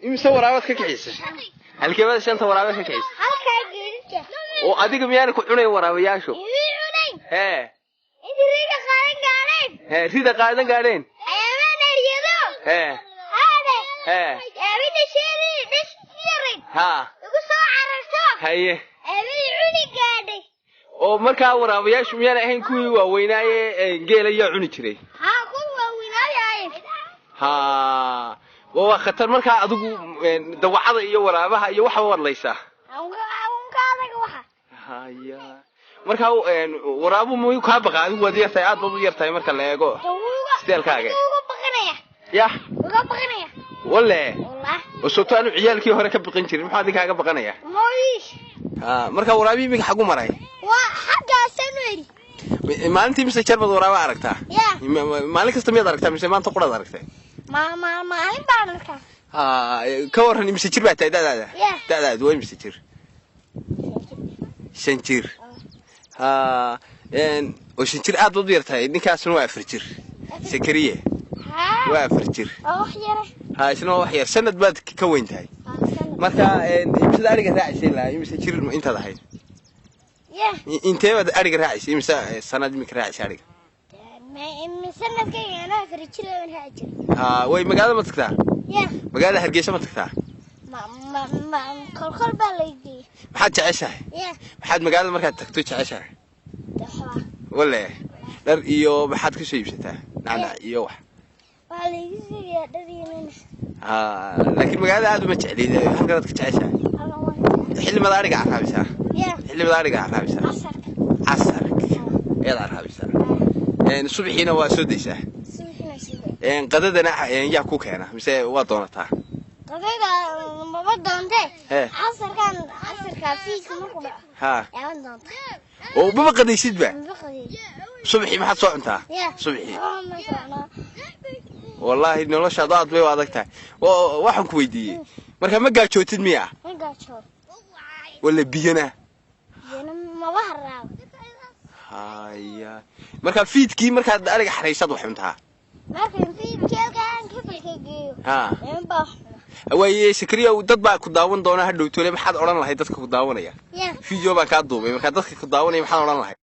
إمسا ورابط كعيسة هل كيف شنطة ورابط كعيسة وأديك ميانا كعوني ورابياشو ها ريدا قاعدين قاعدين ها ها ها هاي oo marka waraabayaashu miyaan ahayn kuwii waaweynaaye geelaya cuni jiray kuwii waaweynaaye waa khatar marka adigu dawacada iyo waraabaha iyo waxa wadlaysa haya marka waraabu muu ka baqaa adigu wadiyay aad baad u yartay marka la eego steelkaaga ya uga baqanaya wallahi وصوتانو عيالكي هore ka baqan jirin maxaa adiga ka baqanaya marka waraabi miga xagu maray waa xaga sanweeri maalintii mise jarbad waraaba aragtaa maalin kasta miyaad aragtaa mise maanta quraad aragtay maalin baan arkaa ka waran mise jir baa taadaada way mise jir shan jir oo shan jir aad u yartay ninkaasna waa afar jir sakariye waa afar jir isna wax yar sanad baad ka weyntahay marka imisa ariga raacisay la imisa jir inta dahayd intee baad ariga raacisay imisa sanad mi raacisay ariga sanadkayga ana afar jir aan raacay way magaalada ma tagtaa magaalada Hargeysa ma tagtaa kol baa leeyay maxaad jeceshahay maxaad magaalada markaad tagto jeceshahay wallahi dar iyo maxaad ka soo iibsataa nacna iyo wax لكن مقالة هذا ما تعليل هل قرأت كتعيشها حلي ما دارك عرابيسها حلي ما دارك عرابيسها عصرك يلا عرابيسها الصبح هنا واسوديسه قددنا ياكوك هنا مسي وادونتها قديدا ما بدونته عصر كان فيك مقبع ها يا ودونته وبما قديسيد با صبحي ما حد سو انت صبحي والله nolosha aad way adagtahay waxaan ku weydiiyay marka ma gaajootid miya ma gaajood wala biyana ma baharaab haya marka fiidkii marka ariga xareysad wax cuntaa marka fiidkii kan kifilkeeyo way sakriya dad baa ku daawan doona hadhow toole maxaad oran lahayd dadka ku daawanaya video baan ka duubay marka dadka ku daawanaya maxaad oran lahayd